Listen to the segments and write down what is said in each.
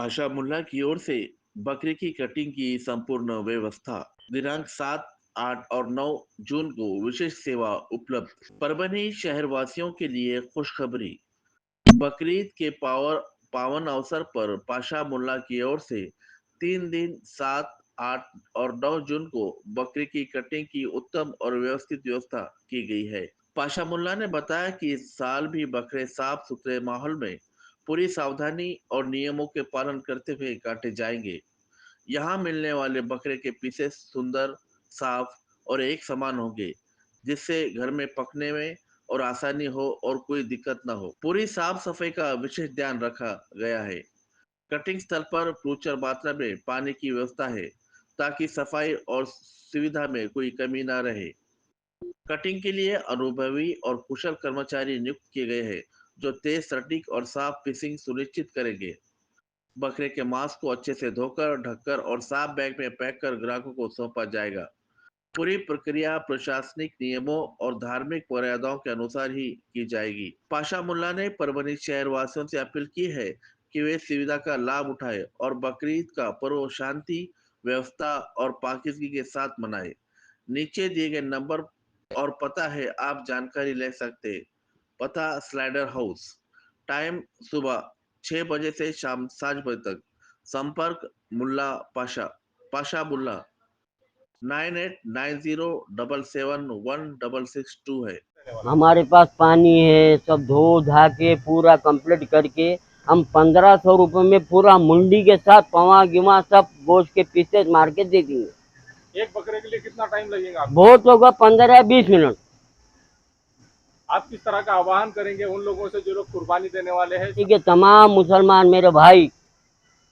पाशा मुल्ला की ओर से बकरे की कटिंग की संपूर्ण व्यवस्था। दिनांक 7, 8 और 9 जून को विशेष सेवा उपलब्ध। परभनी शहरवासियों के लिए खुशखबरी। बकरीद के पावन अवसर पर पाशा मुल्ला की ओर से 3 दिन 7, 8 और 9 जून को बकरी की कटिंग की उत्तम और व्यवस्थित व्यवस्था की गई है। पाशा मुल्ला ने बताया कि इस साल भी बकरे साफ सुथरे माहौल में पूरी सावधानी और नियमों के पालन करते हुए काटे जाएंगे। यहाँ मिलने वाले बकरे के पीसेस सुंदर, साफ और एक समान होंगे, जिससे घर में पकने में और आसानी हो और कोई दिक्कत न हो। पूरी साफ सफाई का विशेष ध्यान रखा गया है। कटिंग स्थल पर प्रचुर मात्रा में पानी की व्यवस्था है, ताकि सफाई और सुविधा में कोई कमी न रहे। कटिंग के लिए अनुभवी और कुशल कर्मचारी नियुक्त किए गए हैं, जो तेज, सटीक और साफ फिशिंग सुनिश्चित करेंगे। बकरे के मांस को अच्छे से धोकर, ढककर और साफ बैग में पैक कर ग्राहकों को सौंपा जाएगा। पूरी प्रक्रिया प्रशासनिक नियमों और धार्मिक मर्यादाओं के अनुसार ही की जाएगी। पाशा मुल्ला ने परभनी शहर वासियों से अपील की है कि वे सुविधा का लाभ उठाए और बकरीद का पर्व शांति, व्यवस्था और पाकीज़गी के साथ मनाए। नीचे दिए गए नंबर और पता है, आप जानकारी ले सकते हैं। पता स्लाइडर हाउस। टाइम सुबह 6 बजे से शाम 7 बजे तक। संपर्क मुल्ला पाशा पाशा मुल्ला 9890771662 है। हमारे पास पानी है, सब धो धा के पूरा कंप्लीट करके हम 1500 रुपये में पूरा मुंडी के साथ पवा गिवा सब गोश्त के पीसेस मार के दे देंगे। एक बकरे के लिए कितना टाइम लगेगा आपको? बहुत होगा 15 या 20 मिनट। आप किस तरह का आह्वान करेंगे उन लोगों से जो लोग कुर्बानी देने वाले हैं? ठीक है, तमाम मुसलमान मेरे भाई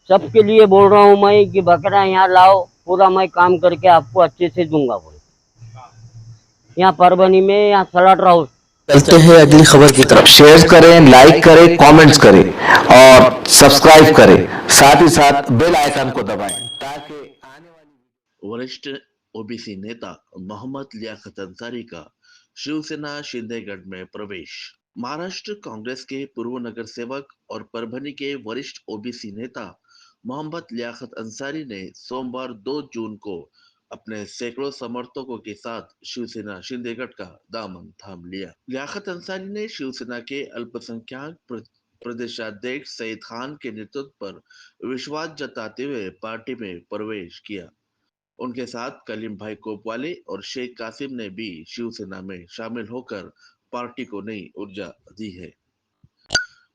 सबके लिए बोल रहा हूँ मैं कि बकरा यहाँ लाओ, पूरा मैं काम करके आपको अच्छे से दूंगा। बोल यहाँ परभनी में यहाँ सलाटर हाउस। चलते हैं अगली खबर की तरफ। शेयर करें, लाइक करें, कमेंट्स करें और सब्सक्राइब करें। साथ ही साथ बेल आइकन को दबाएं ताकि आने वाली वरिष्ठ ओबीसी नेता मोहम्मद लियाकत अंसारी का शिवसेना शिंदेगढ़ में प्रवेश। महाराष्ट्र कांग्रेस के पूर्व नगर सेवक और परभनी के वरिष्ठ ओबीसी नेता मोहम्मद लियाकत अंसारी ने सोमवार 2 जून को अपने सैकड़ों समर्थकों के साथ शिवसेना शिंदेगढ़ का दामन थाम लिया। लियाकत अंसारी ने शिवसेना के अल्पसंख्यक प्रदेशाध्यक्ष सईद खान के नेतृत्व पर विश्वास जताते हुए पार्टी में प्रवेश किया। उनके साथ कलीम भाई कोतवाली और शेख कासिम ने भी शिवसेना में शामिल होकर पार्टी को नई ऊर्जा दी है।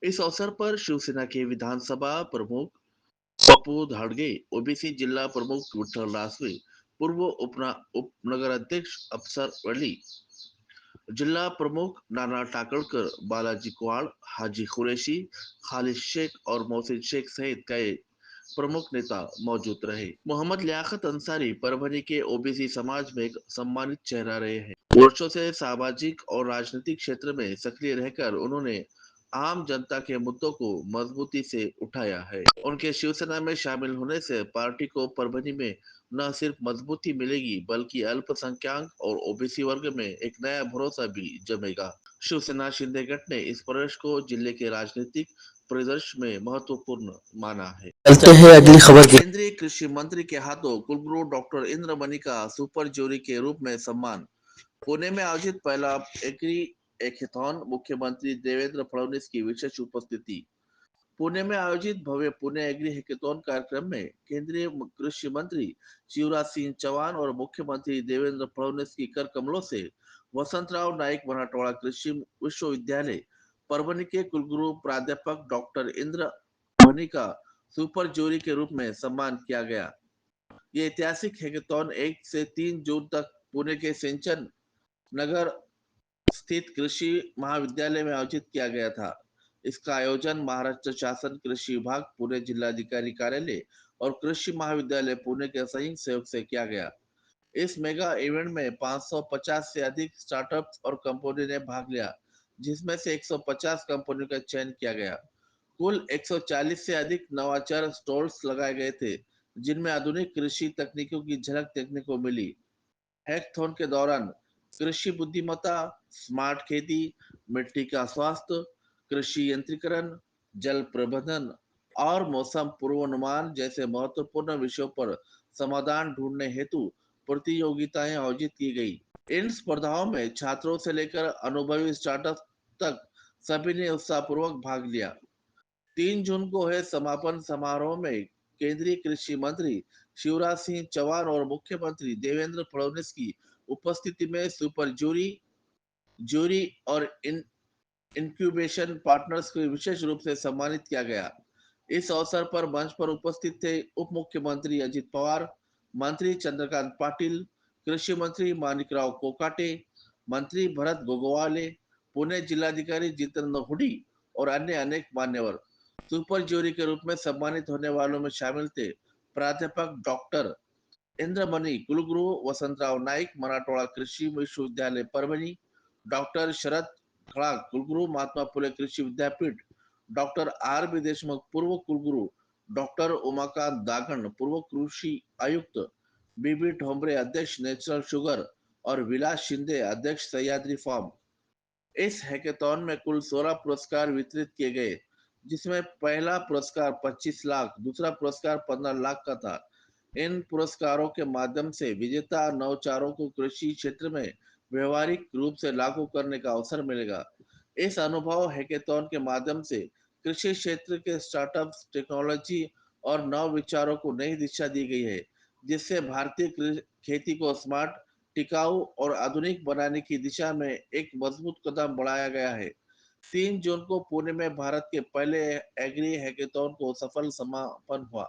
इस अवसर पर शिवसेना के विधानसभा प्रमुख पप्पू धाड़गे, ओबीसी जिला प्रमुख विठ्ठल रासवे, पूर्व उप नगर अध्यक्ष अफसर वली, जिला प्रमुख नाना टाकड़कर, बालाजी कुआड़, हाजी कुरैशी, खालिद शेख और मोहसिन शेख सहित कई प्रमुख नेता मौजूद रहे। मोहम्मद लियाकत अंसारी परभनी के ओबीसी समाज में एक सम्मानित चेहरा रहे हैं। वर्षों से सामाजिक और राजनीतिक क्षेत्र में सक्रिय रहकर उन्होंने आम जनता के मुद्दों को मजबूती से उठाया है। उनके शिवसेना में शामिल होने से पार्टी को परभनी में न सिर्फ मजबूती मिलेगी, बल्कि अल्पसंख्यक और ओबीसी वर्ग में एक नया भरोसा भी जमेगा। शिवसेना शिंदेगढ़ ने इस प्रवेश को जिले के राजनीतिक परिदृश्य में महत्वपूर्ण माना है। चलते हैं अगली खबर की। केंद्रीय कृषि मंत्री के हाथों कुलगुरु डॉक्टर इंद्रमणि का सुपर जूरी के रूप में सम्मान। पुणे में आयोजित पहला एग्री हैकाथॉन, मुख्यमंत्री देवेंद्र फडणवीस की विशेष उपस्थिति। पुणे में आयोजित भव्य पुणे एग्री हैकाथॉन कार्यक्रम में केंद्रीय कृषि मंत्री शिवराज सिंह चौहान और मुख्यमंत्री देवेंद्र फडणवीस की कर कमलों से वसंतराव नाईक मराठवाड़ा कृषि विश्वविद्यालय परभनी के कुलगुरु प्राध्यापक डॉक्टर इंद्र मणि का सुपर जूरी के रूप में सम्मान किया गया। ये ऐतिहासिक हैकाथॉन 1 से 3 जून तक पुणे के सिंचन नगर स्थित कृषि महाविद्यालय में आयोजित किया गया था। इसका आयोजन महाराष्ट्र शासन कृषि विभाग, पुणे जिलाधिकारी कार्यालय और कृषि महाविद्यालय पुणे के संयुक्त सहयोग से किया गया। इस मेगा इवेंट में 550 से अधिक स्टार्टअप्स और कंपनी ने भाग लिया, जिसमें से 150 कंपनियों का चयन किया गया। कुल 140 से अधिक नवाचार स्टॉल्स लगाए गए थे, जिनमें आधुनिक कृषि तकनीकों की झलक देखने को मिली। हैकाथॉन के दौरान कृषि बुद्धिमत्ता, स्मार्ट खेती, मिट्टी का स्वास्थ्य, कृषि यंत्रीकरण, जल प्रबंधन और मौसम पूर्वानुमान जैसे महत्वपूर्ण विषयों पर समाधान ढूंढने हेतु प्रतियोगिताएं आयोजित की गई। इन स्पर्धाओं में छात्रों से लेकर अनुभवी स्टार्टअप तक सभी ने उत्साहपूर्वक भाग लिया। 3 जून को है समापन समारोह में केंद्रीय कृषि मंत्री शिवराज सिंह चौहान और मुख्यमंत्री देवेंद्र फडणवीस की उपस्थिति में सुपर जूरी और इंक्यूबेशन पार्टनर्स को विशेष रूप से सम्मानित किया गया। इस अवसर पर मंच पर उपस्थित थे उप मुख्यमंत्री अजित पवार, मंत्री चंद्रकांत पाटिल, कृषि मंत्री माणिकराव कोकाटे, मंत्री भरत गोगवाले, पुणे जिलाधिकारी जितेंद्र हुडी और अन्य अनेक मान्यवर। सुपर ज्यूरी के रूप में सम्मानित होने वालों में शामिल थे प्राध्यापक डॉक्टर इंद्रमणि कुलगुरु वसंतराव नाईक, मराठवाड़ा कृषि विश्वविद्यालय परभणी, डॉक्टर शरद खड़ाक कुलगुरु महात्मा फुले कृषि विद्यापीठ, डॉक्टर आर बी देशमुख पूर्व कुलगुरु, डॉक्टर उमाकांत दागण पूर्व कृषि आयुक्त, बीबी ठोंबरे अध्यक्ष नेचुरल शुगर और विलास शिंदे अध्यक्ष सह्याद्री फार्म। इस हैकेथॉन में कुल 16 पुरस्कार वितरित किए गए, जिसमें पहला पुरस्कार 25 लाख, दूसरा पुरस्कार 15 लाख का था। इन पुरस्कारों के माध्यम से विजेता नवचारों को कृषि क्षेत्र में व्यवहारिक रूप से लागू करने का अवसर मिलेगा। इस अनुभव हैकेथॉन के माध्यम से कृषि क्षेत्र के स्टार्टअप्स, टेक्नोलॉजी और नव विचारों को नई दिशा दी गई है, जिससे भारतीय खेती को स्मार्ट, टिकाऊ और आधुनिक बनाने की दिशा में एक मजबूत कदम बढ़ाया गया है। 3 जून को पुणे में भारत के पहले एग्री हैकेथॉन को सफल समापन हुआ।